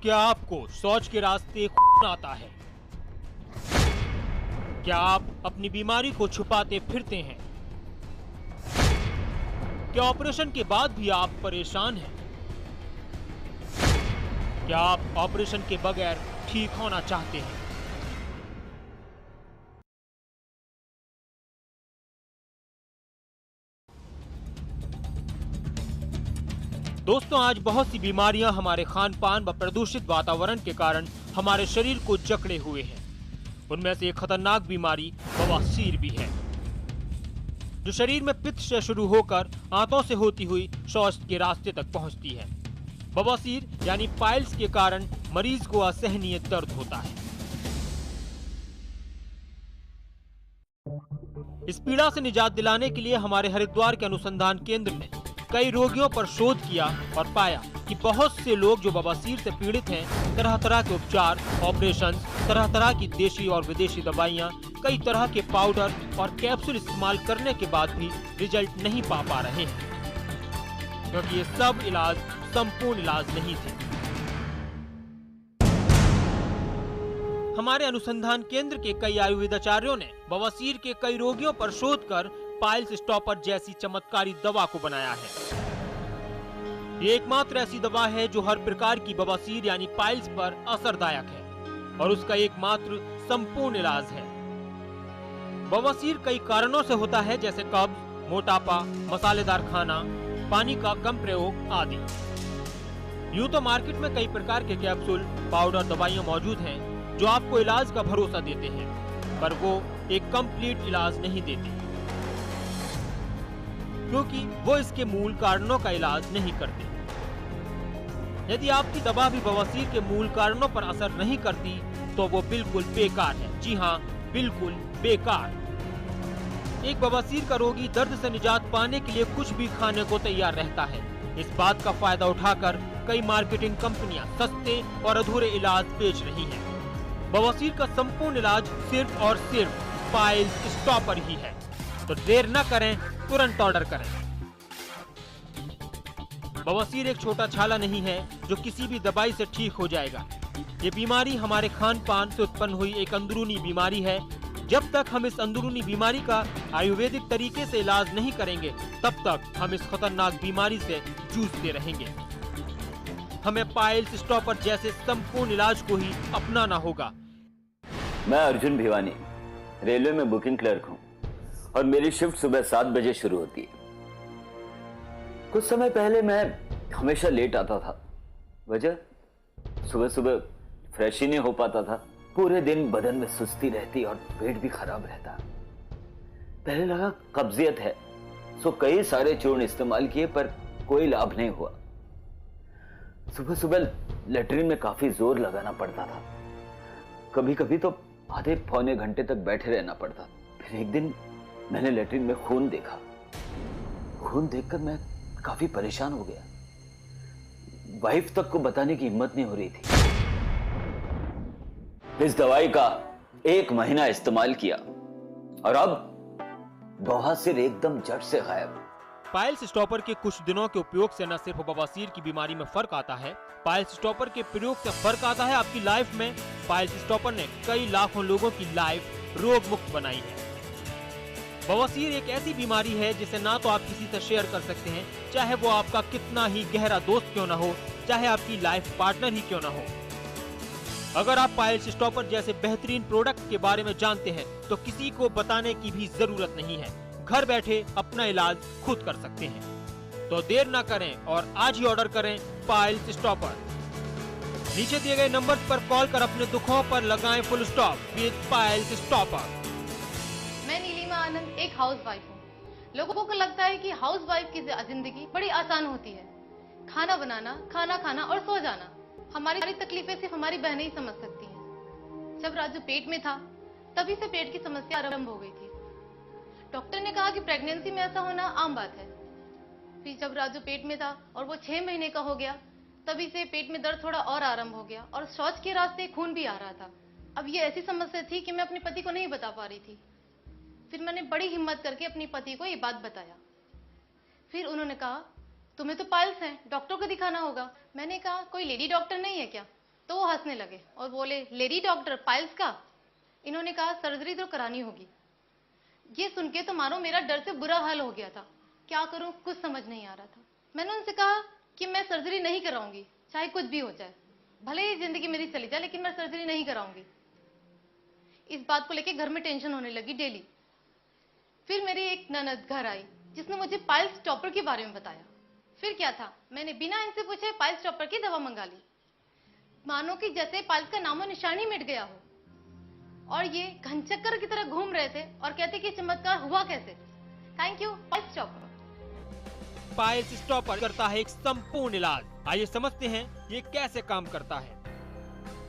क्या आपको शौच के रास्ते खून आता है? क्या आप अपनी बीमारी को छुपाते फिरते हैं? क्या ऑपरेशन के बाद भी आप परेशान हैं? क्या आप ऑपरेशन के बगैर ठीक होना चाहते हैं? दोस्तों, आज बहुत सी बीमारियां हमारे खान पान व प्रदूषित वातावरण के कारण हमारे शरीर को जकड़े हुए हैं। उनमें से एक खतरनाक बीमारी बवासीर भी है, जो शरीर में पित्त से शुरू होकर आंतों से होती हुई शौच के रास्ते तक पहुंचती है। बवासीर यानी पाइल्स के कारण मरीज को असहनीय दर्द होता है। इस पीड़ा से निजात दिलाने के लिए हमारे हरिद्वार के अनुसंधान केंद्र ने कई रोगियों पर शोध किया और पाया कि बहुत से लोग जो बवासीर से पीड़ित हैं, तरह तरह के उपचार, ऑपरेशन, तरह तरह की देशी और विदेशी दवाइयां, कई तरह के पाउडर और कैप्सूल इस्तेमाल करने के बाद भी रिजल्ट नहीं पा रहे हैं, क्योंकि ये सब इलाज संपूर्ण इलाज नहीं थे। हमारे अनुसंधान केंद्र के कई आयुर्वेदाचार्यों ने बवासीर के कई रोगियों पर शोध कर पाइल्स स्टॉपर जैसी चमत्कारी दवा को बनाया है। ये एकमात्र ऐसी दवा है जो हर प्रकार की बवासीर यानी पाइल्स पर असरदायक है और उसका एकमात्र संपूर्ण इलाज है। बवासीर कई कारणों से होता है, जैसे कब्ज, मोटापा, मसालेदार खाना, पानी का कम प्रयोग आदि। यूं तो मार्केट में कई प्रकार के कैप्सूल, पाउडर, दवाइयां मौजूद हैं जो आपको इलाज का भरोसा देते हैं, पर वो एक कंप्लीट इलाज नहीं देते, क्योंकि वो इसके मूल कारणों का इलाज नहीं करते। यदि आपकी दवा भी बवासीर के मूल कारणों पर असर नहीं करती तो वो बिल्कुल बेकार है। जी हाँ, बिल्कुल बेकार। एक बवासीर का रोगी दर्द से निजात पाने के लिए कुछ भी खाने को तैयार रहता है। इस बात का फायदा उठाकर कई मार्केटिंग कंपनियां सस्ते और अधूरे इलाज बेच रही हैं। बवासीर का संपूर्ण इलाज सिर्फ और सिर्फ पाइल्स स्टॉपर ही है। तो देर न करें, तुरंत ऑर्डर करें। बवासीर एक छोटा छाला नहीं है जो किसी भी दवाई से ठीक हो जाएगा। ये बीमारी हमारे खान पान से उत्पन्न हुई एक अंदरूनी बीमारी है। जब तक हम इस अंदरूनी बीमारी का आयुर्वेदिक तरीके से इलाज नहीं करेंगे, तब तक हम इस खतरनाक बीमारी से जूझते रहेंगे। हमें पाइल्स स्टॉपर जैसे संपूर्ण इलाज को ही अपनाना होगा। मैं अर्जुन भिवानी, रेलवे में बुकिंग क्लर्क हूँ और मेरी शिफ्ट सुबह 7 बजे शुरू होती है। कुछ समय पहले मैं हमेशा लेट आता था। वजह, सुबह सुबह फ्रेश ही नहीं हो पाता था। पूरे दिन बदन में सुस्ती रहती और पेट भी खराब रहता। पहले लगा कब्जियत है, सो कई सारे चूर्ण इस्तेमाल किए पर कोई लाभ नहीं हुआ। सुबह सुबह लेटरिन में काफी जोर लगाना पड़ता था। कभी कभी तो आधे पौने घंटे तक बैठे रहना पड़ता। फिर एक दिन मैंने लेटरिन में खून देखा। खून देखकर मैं काफी परेशान हो गया। वाइफ तक को बताने की हिम्मत नहीं हो रही थी। इस दवाई का 1 महीना इस्तेमाल किया और अब बवासीर एकदम जड़ से गायब। पाइल्स स्टॉपर के कुछ दिनों के उपयोग से न सिर्फ बवासीर की बीमारी में फर्क आता है, पाइल्स स्टॉपर के प्रयोग से फर्क आता है आपकी लाइफ में। पाइल्स स्टॉपर ने कई लाखों लोगों की लाइफ रोग मुक्त बनाई है। बवासीर एक ऐसी बीमारी है जिसे ना तो आप किसी से शेयर कर सकते हैं, चाहे वो आपका कितना ही गहरा दोस्त क्यों ना हो, चाहे आपकी लाइफ पार्टनर ही क्यों ना हो। अगर आप पाइल्स स्टॉपर जैसे बेहतरीन प्रोडक्ट के बारे में जानते हैं तो किसी को बताने की भी जरूरत नहीं है। घर बैठे अपना इलाज खुद कर सकते हैं। तो देर ना करें और आज ही ऑर्डर करें पाइल्स स्टॉपर। नीचे दिए गए नंबर पर कॉल कर अपने दुखों पर लगाएं full stop with piles stopper. मैं नीलिमा आनंद एक हाउस वाइफ हूँ। लोगों को लगता है कि हाउस वाइफ की जिंदगी बड़ी आसान होती है। खाना बनाना, खाना खाना और सो जाना। हमारी तकलीफें सिर्फ हमारी बहनें ही समझ सकती हैं। जब राजू पेट में था, तभी से पेट की समस्या आरंभ हो गई थी। डॉक्टर ने कहा कि प्रेगनेंसी में ऐसा होना आम बात है। फिर जब राजू पेट में था और वो 6 महीने का हो गया, तभी से पेट में दर्द थोड़ा और आरंभ हो गया और शौच के रास्ते खून भी आ रहा था। अब ये ऐसी समस्या थी कि मैं अपने पति को नहीं बता पा रही थी। फिर मैंने बड़ी हिम्मत करके अपने पति को ये बात बताया। फिर उन्होंने कहा, तुम्हें तो पाइल्स हैं, डॉक्टर को दिखाना होगा। मैंने कहा, कोई लेडी डॉक्टर नहीं है क्या? तो वो हंसने लगे और बोले, लेडी डॉक्टर, पाइल्स का? इन्होंने कहा, सर्जरी तो करानी होगी। ये सुन के तो मानो मेरा डर से बुरा हाल हो गया था। क्या करूं, कुछ समझ नहीं आ रहा था। मैंने उनसे कहा कि मैं सर्जरी नहीं कराऊंगी, चाहे कुछ भी हो जाए, भले ही जिंदगी मेरी चली जाए, लेकिन मैं सर्जरी नहीं कराऊंगी। इस बात को लेके घर में टेंशन होने लगी डेली। फिर मेरी एक ननद घर आई जिसने मुझे पाइल्स स्टॉपर के बारे में बताया। फिर क्या था, मैंने बिना इनसे पूछे पाइल्स स्टॉपर की दवा मंगा ली। मानो कि जैसे पाइल्स का नामो निशान ही मिट गया हो। और ये घनचक्कर की तरह घूम रहे थे और कहते कि चमत्कार हुआ कैसे। Thank you piles stopper. Piles stopper करता है एक संपूर्ण इलाज। आइए समझते हैं ये कैसे काम करता है।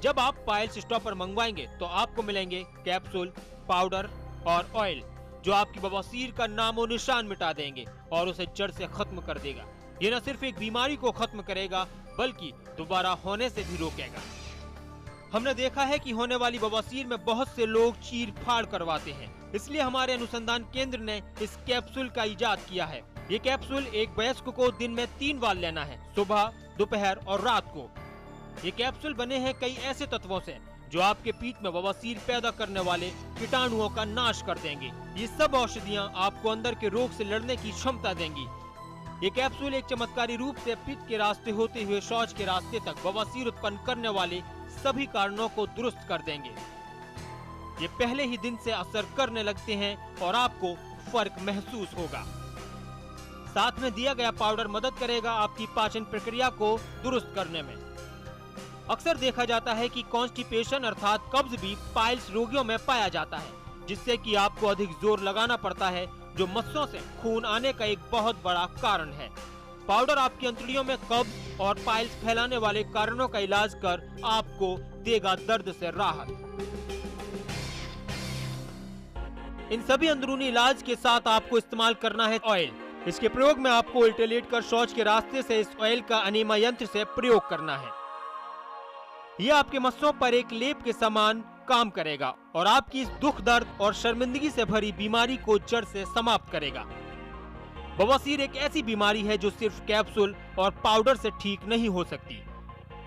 जब आप पाइल्स स्टॉपर मंगवाएंगे तो आपको मिलेंगे कैप्सूल, पाउडर और ऑयल, जो आपकी बवासीर का नामो निशान मिटा देंगे और उसे जड़ से खत्म कर देगा। ये न सिर्फ एक बीमारी को खत्म करेगा बल्कि दोबारा होने से भी रोकेगा। हमने देखा है कि होने वाली बवासीर में बहुत से लोग चीर फाड़ करवाते हैं, इसलिए हमारे अनुसंधान केंद्र ने इस कैप्सूल का इजाद किया है। ये कैप्सूल एक वयस्क को दिन में 3 बार लेना है, सुबह, दोपहर और रात को। ये कैप्सूल बने हैं कई ऐसे तत्वों से जो आपके पीठ में बवासीर पैदा करने वाले कीटाणुओं का नाश कर देंगे। ये सब औषधियाँ आपको अंदर के रोग से लड़ने की क्षमता देंगी। ये कैप्सूल एक चमत्कारी रूप से पित्त के रास्ते होते हुए शौच के रास्ते तक बवासीर उत्पन्न करने वाले सभी कारणों को दुरुस्त कर देंगे। ये पहले ही दिन से असर करने लगते हैं और आपको फर्क महसूस होगा। साथ में दिया गया पाउडर मदद करेगा आपकी पाचन प्रक्रिया को दुरुस्त करने में। अक्सर देखा जाता है कि कॉन्स्टिपेशन अर्थात कब्ज भी पाइल्स रोगियों में पाया जाता है, जिससे कि आपको अधिक जोर लगाना पड़ता है, जो मस्सों से खून आने का एक बहुत बड़ा कारण है। पाउडर आपकी अंतड़ियों में कब्ज और पाइल्स फैलाने वाले कारणों का इलाज कर आपको देगा दर्द से राहत। इन सभी अंदरूनी इलाज के साथ आपको इस्तेमाल करना है ऑयल। इसके प्रयोग में आपको उल्टे लेट कर शौच के रास्ते से इस ऑयल का अनीमा यंत्र से प्रयोग करना है। यह आपके मस्सों पर एक लेप के समान काम करेगा और आपकी इस दुख, दर्द और शर्मिंदगी से भरी बीमारी को जड़ से समाप्त करेगा। बवासीर एक ऐसी बीमारी है जो सिर्फ कैप्सूल और पाउडर से ठीक नहीं हो सकती।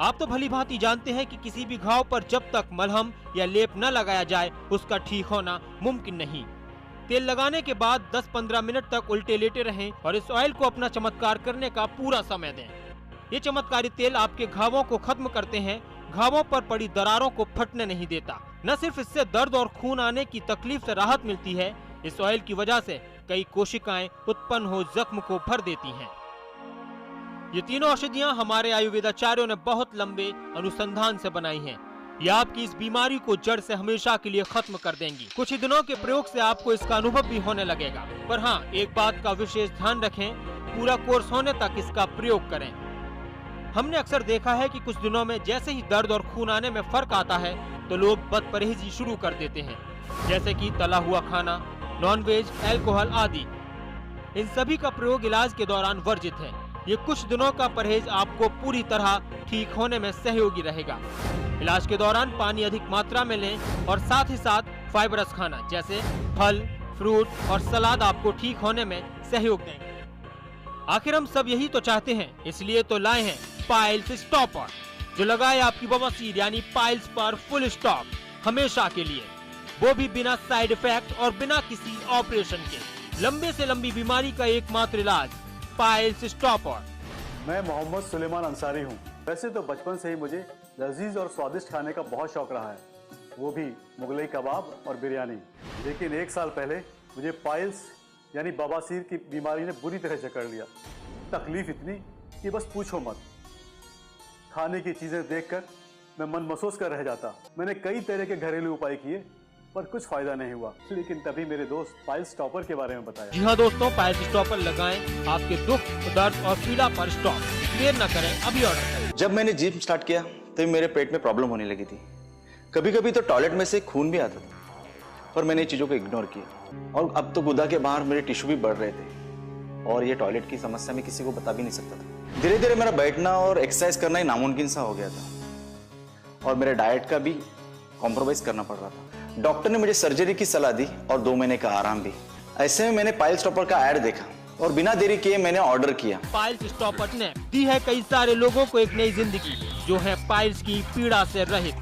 आप तो भली भांति जानते हैं कि किसी भी घाव पर जब तक मलहम या लेप न लगाया जाए उसका ठीक होना मुमकिन नहीं। तेल लगाने के बाद 10-15 मिनट तक उल्टे लेटे रहें और इस ऑयल को अपना चमत्कार करने का पूरा समय दें। ये चमत्कारी तेल आपके घावों को खत्म करते हैं, घावों पर पड़ी दरारों को फटने नहीं देता। न सिर्फ इससे दर्द और खून आने की तकलीफ से राहत मिलती है, इस ऑयल की वजह से कई कोशिकाएं उत्पन्न हो जख्म को भर देती हैं। ये तीनों औषधियां हमारे आयुर्वेदाचार्यों ने बहुत लंबे अनुसंधान से बनाई हैं। ये आपकी इस बीमारी को जड़ से हमेशा के लिए खत्म कर देंगी। कुछ ही दिनों के प्रयोग से आपको इसका अनुभव भी होने लगेगा। पर हाँ, एक बात का विशेष ध्यान रखें, पूरा कोर्स होने तक इसका प्रयोग करें। हमने अक्सर देखा है कि कुछ दिनों में जैसे ही दर्द और खून आने में फर्क आता है तो लोग बदपरहेजी शुरू कर देते हैं, जैसे कि तला हुआ खाना, नॉनवेज, अल्कोहल आदि। इन सभी का प्रयोग इलाज के दौरान वर्जित है। ये कुछ दिनों का परहेज आपको पूरी तरह ठीक होने में सहयोगी रहेगा। इलाज के दौरान पानी अधिक मात्रा में लें और साथ ही साथ फाइबरस खाना जैसे फल, फ्रूट और सलाद आपको ठीक होने में सहयोग देंगे। आखिर हम सब यही तो चाहते हैं, इसलिए तो लाए हैं पाइल्स स्टॉपर, जो लगाए आपकी बवासीर यानी पाइल्स पर फुल स्टॉप हमेशा के लिए, वो भी बिना साइड इफेक्ट और बिना किसी ऑपरेशन के। लंबे से लंबी बीमारी का एकमात्र इलाज पाइल्स स्टॉपर। मैं मोहम्मद सुलेमान अंसारी हूँ। वैसे तो बचपन से ही मुझे लजीज और स्वादिष्ट खाने का बहुत शौक रहा है, वो भी मुगलई कबाब और बिरयानी। लेकिन 1 साल पहले मुझे पाइल्स यानी बवासीर की बीमारी ने बुरी तरह जकड़ लिया। तकलीफ इतनी कि बस पूछो मत। खाने की चीजें देखकर मैं मन महसूस कर रह जाता। मैंने कई तरह के घरेलू उपाय किए पर कुछ फायदा नहीं हुआ। लेकिन तभी मेरे दोस्त पाइल्स स्टॉपर के बारे में बताया। जी हाँ दोस्तों, पाइल्स स्टॉपर लगाएं, आपके दुख, दर्द और पीड़ा पर स्टॉप। देर न करें, अभी ऑर्डर करें। जब मैंने जिम स्टार्ट किया तो मेरे पेट में प्रॉब्लम होने लगी थी। कभी कभी तो टॉयलेट में से खून भी आता था, पर मैंने चीजों को इग्नोर किया। और अब तो गुदा के बाहर मेरे टिश्यू भी बढ़ रहे थे और ये टॉयलेट की समस्या मैं किसी को बता भी नहीं सकता था। धीरे धीरे मेरा बैठना और एक्सरसाइज करना ही नामुमकिन सा हो गया था और मेरे डाइट का भी कॉम्प्रोमाइज करना पड़ रहा था। डॉक्टर ने मुझे सर्जरी की सलाह दी और 2 महीने का आराम भी। ऐसे में मैंने पाइल्स स्टॉपर का ऐड देखा और बिना देरी किए मैंने ऑर्डर किया। पाइल्स स्टॉपर ने दी है कई सारे लोगों को एक नई जिंदगी, जो है पाइल्स की पीड़ा से रहित।